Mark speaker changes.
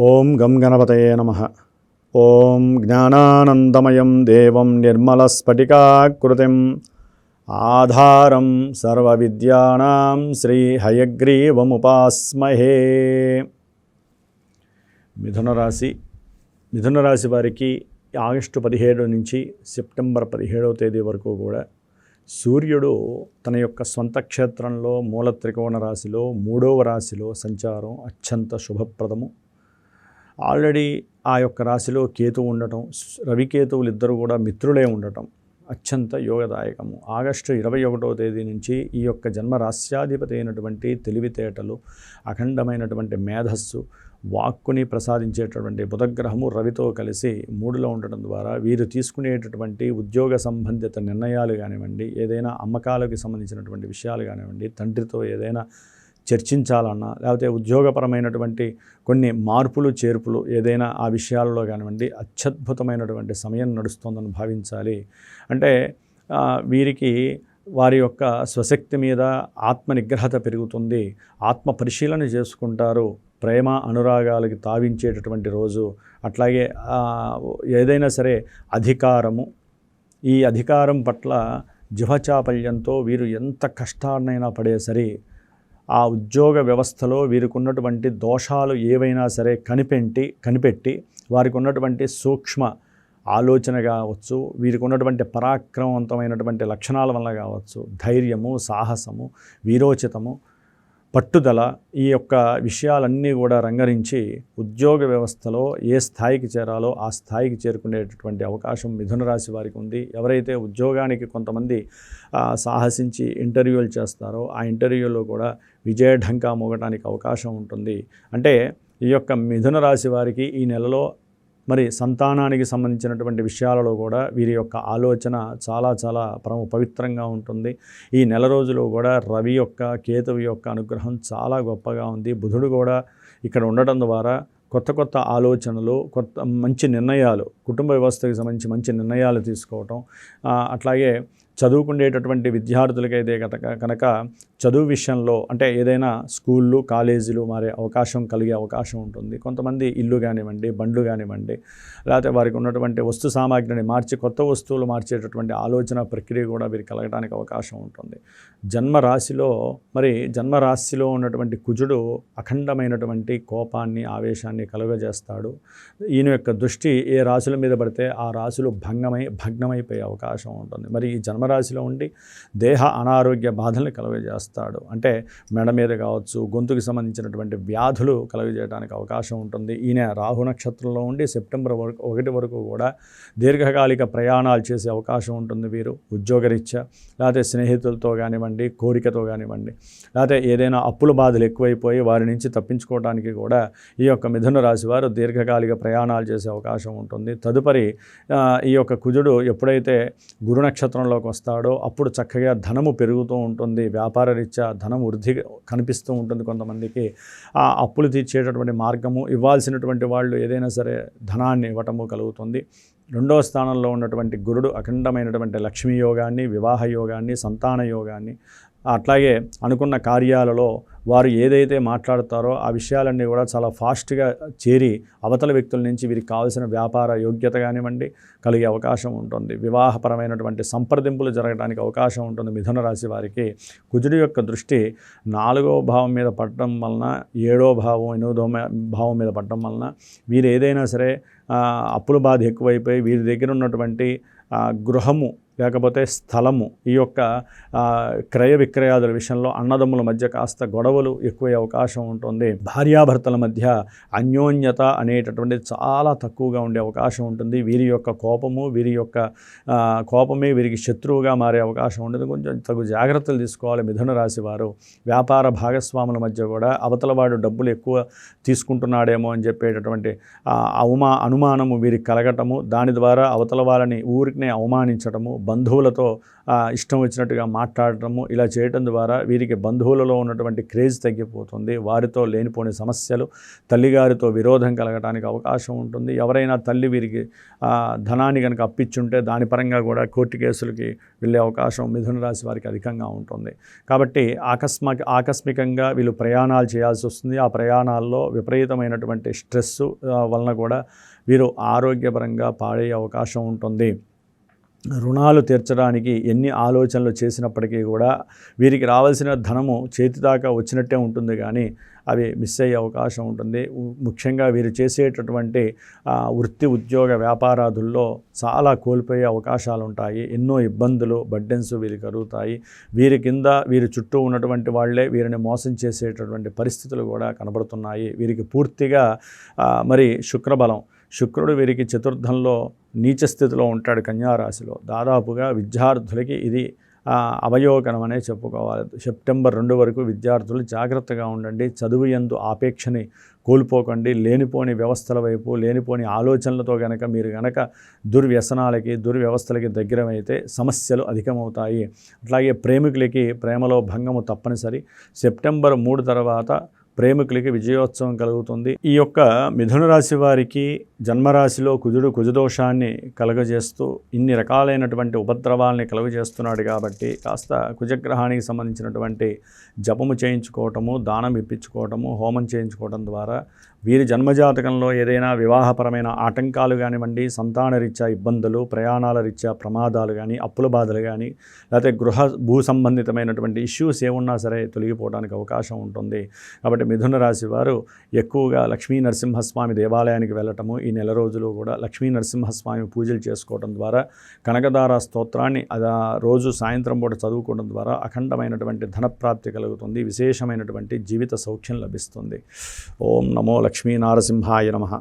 Speaker 1: ఓం గం గణపతయే నమః. ఓం జ్ఞానానందమయం దేవం నిర్మలస్ఫటికాకృతిం ఆధారం సర్వవిద్యానాం శ్రీ హయగ్రీవముపాస్మహే. మిథున రాశి వారికి ఆగస్టు 17 నుంచి సెప్టెంబర్ 17వ తేదీ వరకు కూడా సూర్యుడు తన యొక్క స్వంత క్షేత్రంలో మూల త్రికోణ రాశిలో 3వ రాశిలో సంచారం అత్యంత శుభప్రదము. ఆల్రెడీ ఆ యొక్క రాశిలో కేతువు ఉండటం, రవికేతువులు ఇద్దరు కూడా మిత్రులే ఉండటం అత్యంత యోగదాయకము. ఆగస్టు 21వ తేదీ నుంచి ఈ యొక్క జన్మరాశ్యాధిపతి అయినటువంటి తెలివితేటలు, అఖండమైనటువంటి మేధస్సు, వాక్కుని ప్రసాదించేటటువంటి బుధగ్రహము రవితో కలిసి 3లో ఉండటం ద్వారా వీరు తీసుకునేటటువంటి ఉద్యోగ సంబంధిత నిర్ణయాలు కానివ్వండి, ఏదైనా అమ్మకాలకు సంబంధించినటువంటి విషయాలు కానివ్వండి, తండ్రితో ఏదైనా చర్చించాలన్నా, లేకపోతే ఉద్యోగపరమైనటువంటి కొన్ని మార్పులు చేర్పులు ఏదైనా ఆ విషయాల్లో కానివ్వండి అత్యద్భుతమైనటువంటి సమయం నడుస్తుందని భావించాలి. అంటే వీరికి వారి యొక్క స్వశక్తి మీద ఆత్మ నిగ్రహత పెరుగుతుంది, ఆత్మ పరిశీలన చేసుకుంటారు, ప్రేమ అనురాగాలకి తావించేటటువంటి రోజు. అట్లాగే ఏదైనా సరే అధికారము, ఈ అధికారం పట్ల జిహచాపల్యంతో వీరు ఎంత కష్టాన్నైనా పడే సరే ఆ ఉద్యోగ వ్యవస్థలో వీరికి ఉన్నటువంటి దోషాలు ఏవైనా సరే కనిపెట్టి వారికి ఉన్నటువంటి సూక్ష్మ ఆలోచన కావచ్చు, వీరికి ఉన్నటువంటి పరాక్రమవంతమైనటువంటి లక్షణాల వల్ల కావచ్చు, ధైర్యము, సాహసము, వీరోచితము, పట్టుదల, ఈ యొక్క విషయాలన్నీ కూడా రంగరించి ఉద్యోగ వ్యవస్థలో ఏ స్థాయికి చేరాలో ఆ స్థాయికి చేరుకునేటటువంటి అవకాశం మిథున రాశి వారికి ఉంది. ఎవరైతే ఉద్యోగానికి కొంతమంది సాహసించి ఇంటర్వ్యూలు చేస్తారో ఆ ఇంటర్వ్యూలో కూడా విజయఢంకా మోగటానికి అవకాశం ఉంటుంది. అంటే ఈ యొక్క మిథున రాశి వారికి ఈ నెలలో మరి సంతానానికి సంబంధించినటువంటి విషయాలలో కూడా వీరి యొక్క ఆలోచన చాలా చాలా పవిత్రంగా ఉంటుంది. ఈ నెల రోజులు కూడా రవి యొక్క కేతువు యొక్క అనుగ్రహం చాలా గొప్పగా ఉంది. బుధుడు కూడా ఇక్కడ ఉండటం ద్వారా కొత్త ఆలోచనలు, మంచి నిర్ణయాలు, కుటుంబ వ్యవస్థకి సంబంధించి మంచి నిర్ణయాలు తీసుకోవటం, అట్లాగే చదువుకునేటటువంటి విద్యార్థులకైతే కనుక చదువు విషయంలో అంటే ఏదైనా స్కూళ్ళు, కాలేజీలు మారే అవకాశం కలిగే అవకాశం ఉంటుంది. కొంతమంది ఇల్లు కానివ్వండి, బండ్లు కానివ్వండి, లేకపోతే వారికి ఉన్నటువంటి వస్తు సామాగ్రిని మార్చి కొత్త వస్తువులు మార్చేటటువంటి ఆలోచన ప్రక్రియ కూడా వీరికి కలగడానికి అవకాశం ఉంటుంది. జన్మరాశిలో ఉన్నటువంటి కుజుడు అఖండమైనటువంటి కోపాన్ని, ఆవేశాన్ని కలుగజేస్తాడు. ఈయన యొక్క దృష్టి ఏ రాశుల మీద పడితే ఆ రాశులు భగ్నమైపోయే అవకాశం ఉంటుంది. మరి ఈ జన్మరాశిలో ఉండి దేహ అనారోగ్య బాధల్ని కలుగజేస్తాడు. అంటే మెడ మీద కావచ్చు, గొంతుకు సంబంధించినటువంటి వ్యాధులు కలుగజేయడానికి అవకాశం ఉంటుంది. ఈయన రాహు నక్షత్రంలో ఉండి సెప్టెంబర్ 1 వరకు కూడా దీర్ఘకాలిక ప్రయాణాలు చేసే అవకాశం ఉంటుంది. వీరు ఉద్యోగరీత్యా, లేకపోతే స్నేహితులతో కానివ్వండి, కోరికతో కానివ్వండి, లేకపోతే ఏదైనా అప్పుల బాధలు ఎక్కువైపోయి వారి నుంచి తప్పించుకోవడానికి కూడా ఈ యొక్క మిథున రాశి వారు దీర్ఘకాలిక ప్రయాణాలు చేసే అవకాశం ఉంటుంది. తదుపరి ఈ యొక్క కుజుడు ఎప్పుడైతే గురు నక్షత్రంలోకి వస్తాడో అప్పుడు చక్కగా ధనము పెరుగుతూ ఉంటుంది. వ్యాపార రీత్యా ధనం వృద్ధి కనిపిస్తూ ఉంటుంది. కొంతమందికి ఆ అప్పులు తీర్చేటటువంటి మార్గము, ఇవ్వాల్సినటువంటి వాళ్ళు ఏదైనా సరే ధనాన్ని ఇవ్వటము కలుగుతుంది. 2వ స్థానంలో ఉన్నటువంటి గురుడు అఖండమైనటువంటి లక్ష్మీ యోగాన్ని, వివాహ యోగాన్ని, సంతాన యోగాన్ని, అట్లాగే అనుకున్న కార్యాలలో వారు ఏదైతే మాట్లాడతారో ఆ విషయాలన్నీ కూడా చాలా ఫాస్ట్గా చేరి అవతల వ్యక్తుల నుంచి వీరికి కావాల్సిన వ్యాపార యోగ్యత కానివ్వండి కలిగే అవకాశం ఉంటుంది. వివాహపరమైనటువంటి సంప్రదింపులు జరగడానికి అవకాశం ఉంటుంది. మిథున రాశి వారికి కుజుడి యొక్క దృష్టి 4వ భావం మీద పడటం వలన, 7వ భావం, 8వ భావం మీద పడటం వలన వీరు ఏదైనా సరే అప్పుల బాధ ఎక్కువైపోయి వీరి దగ్గర ఉన్నటువంటి గృహము లేకపోతే స్థలము, ఈ యొక్క క్రయ విక్రయాదుల విషయంలో అన్నదమ్ముల మధ్య కాస్త గొడవలు ఎక్కువయ్యే అవకాశం ఉంటుంది. భార్యాభర్తల మధ్య అన్యోన్యత అనేటటువంటిది చాలా తక్కువగా ఉండే అవకాశం ఉంటుంది. వీరి యొక్క కోపమే వీరికి శత్రువుగా మారే అవకాశం ఉంటుంది. కొంచెం తగు జాగ్రత్తలు తీసుకోవాలి మిథున రాశి వారు. వ్యాపార భాగస్వాముల మధ్య కూడా అవతలవాడు డబ్బులు ఎక్కువ తీసుకుంటున్నాడేమో అని చెప్పేటటువంటి అనుమానము వీరికి కలగటము, దాని ద్వారా అవతల వాళ్ళని ఊరికినే అవమానించటము, బంధువులతో ఇష్టం వచ్చినట్టుగా మాట్లాడటము, ఇలా చేయడం ద్వారా వీరికి బంధువులలో ఉన్నటువంటి క్రేజ్ తగ్గిపోతుంది. వారితో లేనిపోని సమస్యలు, తల్లిగారితో విరోధం కలగడానికి అవకాశం ఉంటుంది. ఎవరైనా తల్లి వీరికి ధనాన్ని కనుక అప్పిచ్చుంటే దాని పరంగా కూడా కోర్టు కేసులకి వెళ్ళే అవకాశం మిథున రాశి వారికి అధికంగా ఉంటుంది. కాబట్టి ఆకస్మికంగా వీళ్ళు ప్రయాణాలు చేయాల్సి వస్తుంది. ఆ ప్రయాణాల్లో విపరీతమైనటువంటి స్ట్రెస్ వలన కూడా వీరు ఆరోగ్యపరంగా పాడే అవకాశం ఉంటుంది. రుణాలు తీర్చడానికి ఎన్ని ఆలోచనలు చేసినప్పటికీ కూడా వీరికి రావాల్సిన ధనము చేతి దాకా వచ్చినట్టే ఉంటుంది, కానీ అవి మిస్ అయ్యే అవకాశం ఉంటుంది. ముఖ్యంగా వీరు చేసేటటువంటి వృత్తి, ఉద్యోగ, వ్యాపారాదుల్లో చాలా కోల్పోయే అవకాశాలు ఉంటాయి. ఎన్నో ఇబ్బందులు, బర్డెన్స్ వీరికి కలుగుతాయి. వీరి కింద వీరి చుట్టూ ఉన్నటువంటి వాళ్ళే వీరిని మోసం చేసేటటువంటి పరిస్థితులు కూడా కనబడుతున్నాయి. వీరికి పూర్తిగా మరి శుక్రుడు వీరికి చతుర్థంలో నీచ స్థితిలో ఉంటాడు కన్యారాశిలో. దాదాపుగా విద్యార్థులకి ఇది అవయోగనం అనే చెప్పుకోవాలి. సెప్టెంబర్ 2 వరకు విద్యార్థులు జాగ్రత్తగా ఉండండి. చదువు యందు ఆపేక్షని కోల్పోకండి. లేనిపోని వ్యవస్థల వైపు, లేనిపోని ఆలోచనలతో మీరు గనక దుర్వ్యవస్థలకి దగ్గరమైతే సమస్యలు అధికమవుతాయి. అట్లాగే ప్రేమికులకి ప్రేమలో భంగము తప్పనిసరి. సెప్టెంబర్ 3 తర్వాత ప్రేమికులకి విజయోత్సవం కలుగుతుంది. ఈ యొక్క మిథున రాశి వారికి జన్మరాశిలో కుజుడు కుజదోషాన్ని కలుగజేస్తూ ఇన్ని రకాలైనటువంటి ఉపద్రవాల్ని కలుగజేస్తున్నాడు కాబట్టి కాస్త కుజగ్రహానికి సంబంధించినటువంటి జపము చేయించుకోవటము, దానం ఇప్పించుకోవటము, హోమం చేయించుకోవటం ద్వారా వీరి జన్మజాతకంలో ఏదైనా వివాహపరమైన ఆటంకాలు కానివ్వండి, సంతాన రీత్యా ఇబ్బందులు, ప్రయాణాల రీత్యా ప్రమాదాలు కానీ, అప్పుల బాధలు కానీ, లేకపోతే భూ సంబంధితమైనటువంటి ఇష్యూస్ ఏమున్నా సరే తొలగిపోవడానికి అవకాశం ఉంటుంది. కాబట్టి మిథున రాశి వారు ఎక్కువగా లక్ష్మీ నరసింహస్వామి దేవాలయానికి వెళ్ళటము, ఈ నెల రోజులు కూడా లక్ష్మీ నరసింహస్వామి పూజలు చేసుకోవడం ద్వారా, కనకదార స్తోత్రాన్ని రోజు సాయంత్రం పూట చదువుకోవడం ద్వారా అఖండమైనటువంటి ధనప్రాప్తి కలుగుతుంది. విశేషమైనటువంటి జీవిత సౌఖ్యం లభిస్తుంది. ఓం నమో లక్ష్మీ నారసింహాయ నమః.